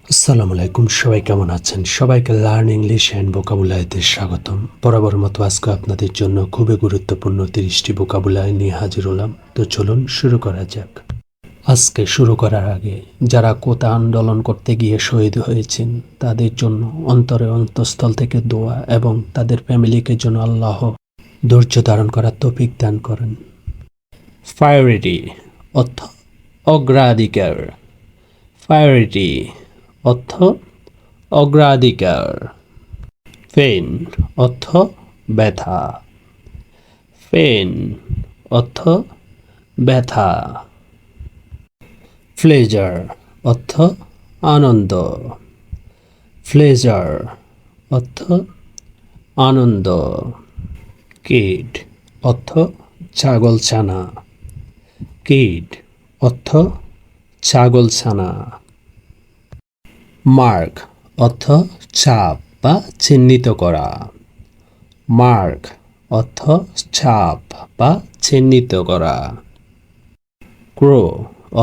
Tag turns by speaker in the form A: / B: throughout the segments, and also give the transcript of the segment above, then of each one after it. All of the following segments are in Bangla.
A: আসসালামু আলাইকুম, সবাই কেমন আছেন? সবাইকে লার্ন ইংলিশ অ্যান্ড ভোকাবুলারিতে স্বাগতম। বরাবর মতো আজকে আপনাদের জন্য খুবই গুরুত্বপূর্ণ 30টি ভোকাবুলারি নিয়ে হাজির হলাম। তো চলুন শুরু করা যাক। আজকে শুরু করার আগে যারা কোটা আন্দোলন করতে গিয়ে শহীদ হয়েছেন তাদের জন্য অন্তঃস্থল থেকে দোয়া এবং তাদের ফ্যামিলিকে জন্য আল্লাহ ধৈর্য ধারণ করার তৌফিক দান করেন। প্রায়োরিটি অর্থ অগ্রাধিকার। প্রায়োরিটি অর্থ অগ্রাধিকার। পেইন অর্থ ব্যথা। পেইন অর্থ ব্যথা। প্লেজার অর্থ আনন্দ। প্লেজার অর্থ আনন্দ। কিড অর্থ ছাগলছানা। কিড অর্থ ছাগলছানা। মার্ক অর্থ ছাপ বা চিহ্নিত করা। মার্ক অর্থ ছাপ বা চিহ্নিত করা। ক্রো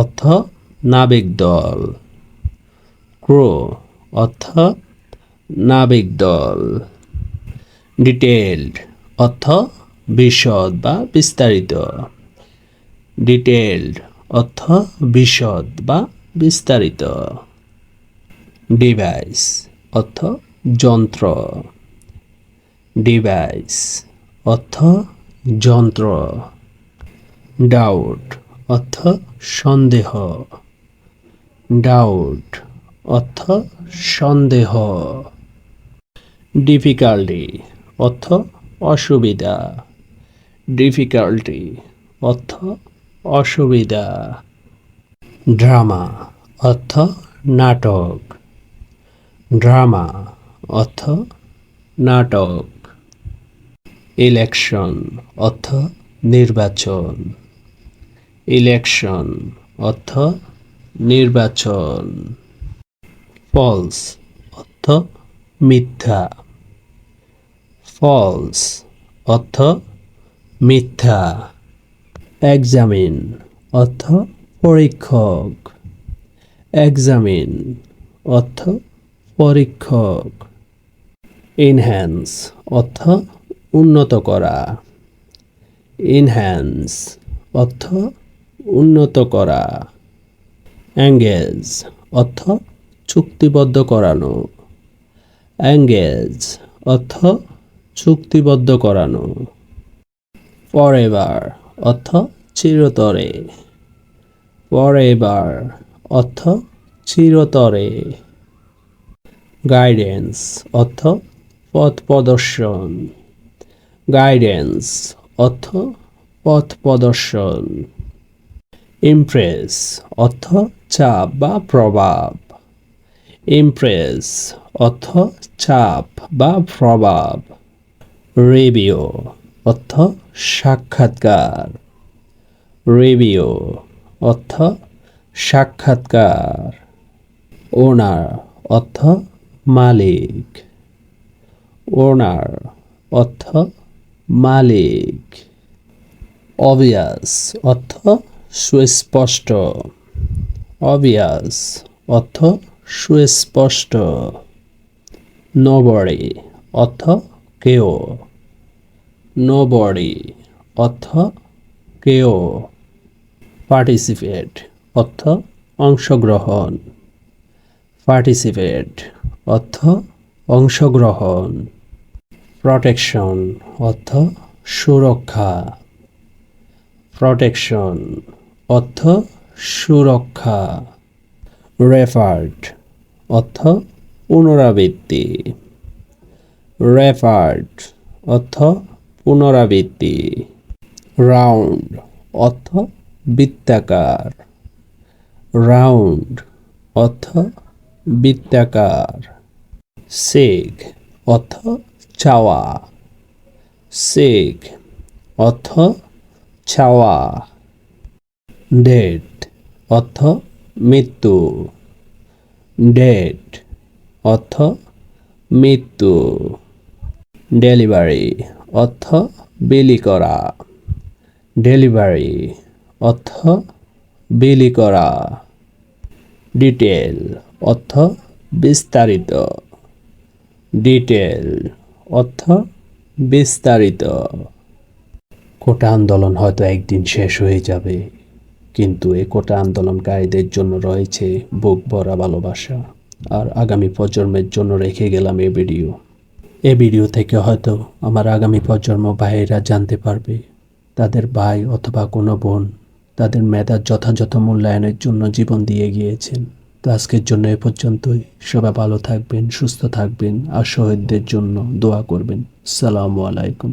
A: অর্থ নাবিক দল। ক্রো অর্থ নাবিক দল। ডিটেইলড অর্থ বিশদ বা বিস্তারিত। ডিটেইলড অর্থ বিশদ বা বিস্তারিত। ডিভাইস অর্থ যন্ত্র। ডিভাইস অর্থ যন্ত্র। ডাউট অর্থ সন্দেহ। ডাউট অর্থ সন্দেহ। ডিফিকাল্টি অর্থ অসুবিধা। ডিফিকাল্টি অর্থ অসুবিধা। ড্রামা অর্থ নাটক। ড্রামা অর্থ নাটক। ইলেকশন অর্থ নির্বাচন। ইলেকশন অর্থ নির্বাচন। ফলস অর্থ মিথ্যা। ফলস অর্থ মিথ্যা। এক্সামিন অর্থ পরীক্ষক। এক্সামিন অর্থ পরীক্ষক। ইনহ্যান্স অর্থ উন্নত করা। ইনহ্যান্স অর্থ উন্নত করা। এঙ্গেজ অর্থ চুক্তিবদ্ধ করানো। এঙ্গেজ অর্থ চুক্তিবদ্ধ করানো। ফরএভার অর্থ চিরতরে। ফরএভার অর্থ চিরতরে। গাইডেন্স অর্থ পথ প্রদর্শন। গাইডেন্স অর্থ পথ প্রদর্শন। ইমপ্রেস অর্থ চাপ বা প্রভাব। ইমপ্রেস অর্থ চাপ বা প্রভাব। রিভিউ অর্থ সাক্ষাৎকার। রিভিউ অর্থ সাক্ষাৎকার। ওনার অর্থ মালিক। ওনার অর্থ মালিক। অবভিয়াস অর্থ সুস্পষ্ট। অবভিয়াস অর্থ সুস্পষ্ট। নোবডি অর্থ কেউ। নোবডি অর্থ কেউ। পার্টিসিপেট অর্থ অংশগ্রহণ। পার্টিসিপেট অর্থ অংশগ্রহণ। প্রটেকশন অর্থ সুরক্ষা। প্রটেকশন অর্থ সুরক্ষা। রেফার্ড অর্থ পুনরাবৃত্তি। রেফার্ড অর্থ পুনরাবৃত্তি। রাউন্ড অর্থ বৃত্তাকার। রাউন্ড অর্থ বৃত্তাকার। সিক অর্থ চাওয়া। সিক অর্থ চাওয়া। ডেট অর্থ মৃত্যু। ডেট অর্থ মৃত্যু। ডেলিভারি অর্থ বিলি করা। ডেলিভারি অর্থ বিলি করা। ডিটেল অর্থ বিস্তারিত, ডিটেল অর্থ বিস্তারিত। কোটা আন্দোলন হয়তো একদিন শেষ হয়ে যাবে, কিন্তু এই কোটা আন্দোলনকারীদের জন্য রয়েছে বুক ভরা ভালোবাসা। আর আগামী প্রজন্মের জন্য রেখে গেলাম এই ভিডিও। এই ভিডিও থেকে হয়তো আমার আগামী প্রজন্ম ভাইয়েরা জানতে পারবে তাদের ভাই অথবা কোনো বোন তাদের মেধার যথাযথ মূল্যায়নের জন্য জীবন দিয়ে গিয়েছেন। তো আজকের জন্য এ পর্যন্তই। সবাই ভালো থাকবেন, সুস্থ থাকবেন আর শহীদদের জন্য দোয়া করবেন। আসসালামু আলাইকুম।